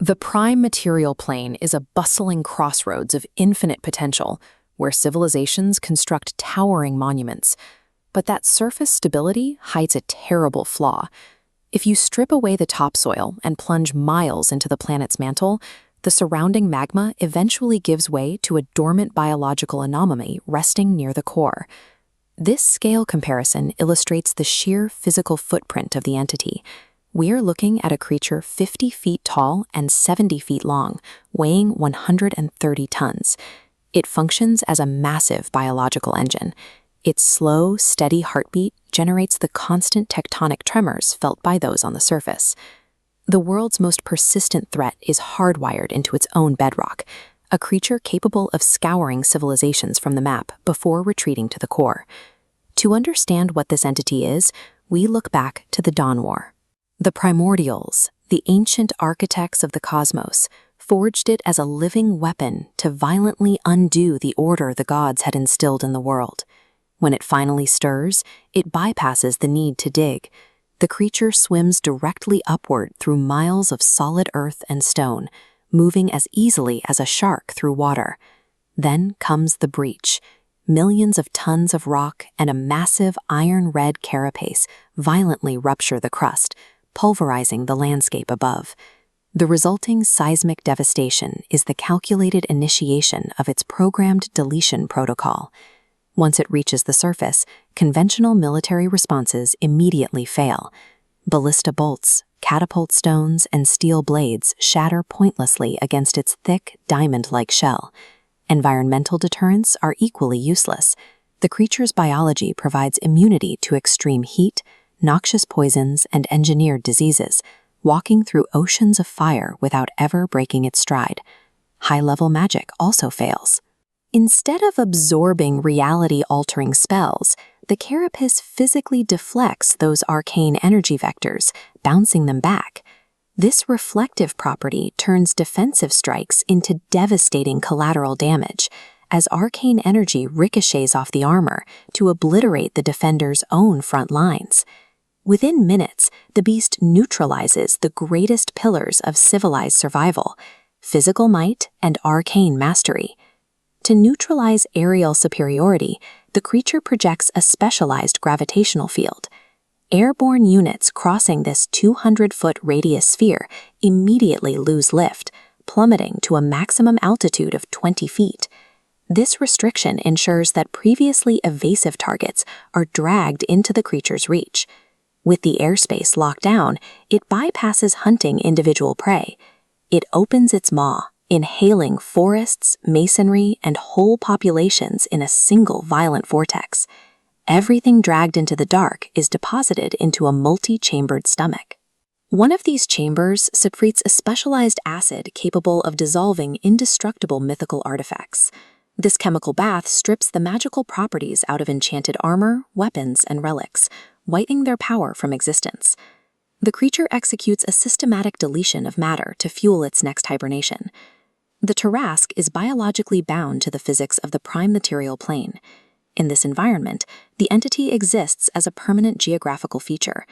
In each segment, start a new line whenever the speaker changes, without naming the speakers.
The prime material plane is a bustling crossroads of infinite potential, where civilizations construct towering monuments. But that surface stability hides a terrible flaw. If you strip away the topsoil and plunge miles into the planet's mantle, the surrounding magma eventually gives way to a dormant biological anomaly resting near the core. This scale comparison illustrates the sheer physical footprint of the entity. We're looking at a creature 50 feet tall and 70 feet long, weighing 130 tons. It functions as a massive biological engine. Its slow, steady heartbeat generates the constant tectonic tremors felt by those on the surface. The world's most persistent threat is hardwired into its own bedrock, a creature capable of scouring civilizations from the map before retreating to the core. To understand what this entity is, we look back to the Dawn War. The primordials, the ancient architects of the cosmos, forged it as a living weapon to violently undo the order the gods had instilled in the world. When it finally stirs, it bypasses the need to dig. The creature swims directly upward through miles of solid earth and stone, moving as easily as a shark through water. Then comes the breach. Millions of tons of rock and a massive iron-red carapace violently rupture the crust, pulverizing the landscape above. The resulting seismic devastation is the calculated initiation of its programmed deletion protocol. Once it reaches the surface, conventional military responses immediately fail. Ballista bolts, catapult stones, and steel blades shatter pointlessly against its thick, diamond-like shell. Environmental deterrents are equally useless. The creature's biology provides immunity to extreme heat, noxious poisons, and engineered diseases, walking through oceans of fire without ever breaking its stride. High-level magic also fails. Instead of absorbing reality-altering spells, the Carapace physically deflects those arcane energy vectors, bouncing them back. This reflective property turns defensive strikes into devastating collateral damage, as arcane energy ricochets off the armor to obliterate the defender's own front lines. Within minutes, the beast neutralizes the greatest pillars of civilized survival: physical might and arcane mastery. To neutralize aerial superiority, the creature projects a specialized gravitational field. Airborne units crossing this 200-foot radius sphere immediately lose lift, plummeting to a maximum altitude of 20 feet. This restriction ensures that previously evasive targets are dragged into the creature's reach. With the airspace locked down, it bypasses hunting individual prey. It opens its maw, inhaling forests, masonry, and whole populations in a single violent vortex. Everything dragged into the dark is deposited into a multi-chambered stomach. One of these chambers secretes a specialized acid capable of dissolving indestructible mythical artifacts. This chemical bath strips the magical properties out of enchanted armor, weapons, and relics, wiping their power from existence. The creature executes a systematic deletion of matter to fuel its next hibernation. The Tarrasque is biologically bound to the physics of the prime material plane. In this environment, the entity exists as a permanent geographical feature.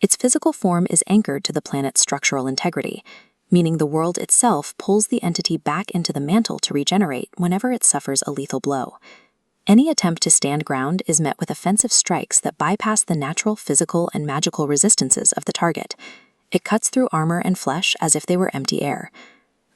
Its physical form is anchored to the planet's structural integrity, meaning the world itself pulls the entity back into the mantle to regenerate whenever it suffers a lethal blow. Any attempt to stand ground is met with offensive strikes that bypass the natural physical and magical resistances of the target. It cuts through armor and flesh as if they were empty air.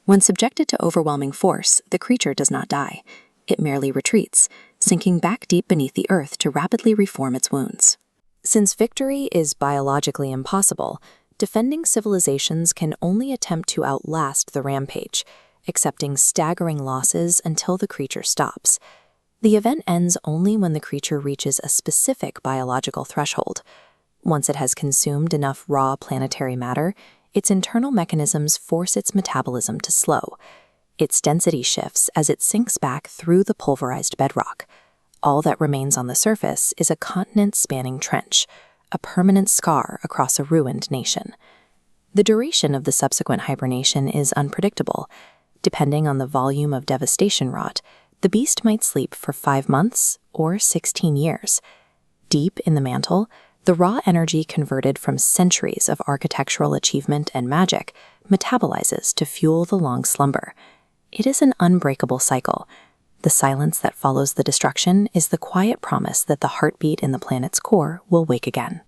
When subjected to overwhelming force, the creature does not die. It merely retreats, sinking back deep beneath the earth to rapidly reform its wounds. Since victory is biologically impossible, defending civilizations can only attempt to outlast the rampage, accepting staggering losses until the creature stops. The event ends only when the creature reaches a specific biological threshold. Once it has consumed enough raw planetary matter, its internal mechanisms force its metabolism to slow. Its density shifts as it sinks back through the pulverized bedrock. All that remains on the surface is a continent-spanning trench, a permanent scar across a ruined nation. The duration of the subsequent hibernation is unpredictable. Depending on the volume of devastation wrought, the beast might sleep for 5 months or 16 years. Deep in the mantle, The raw energy converted from centuries of architectural achievement and magic metabolizes to fuel the long slumber. It is an unbreakable cycle. The silence that follows the destruction is the quiet promise that the heartbeat in the planet's core will wake again.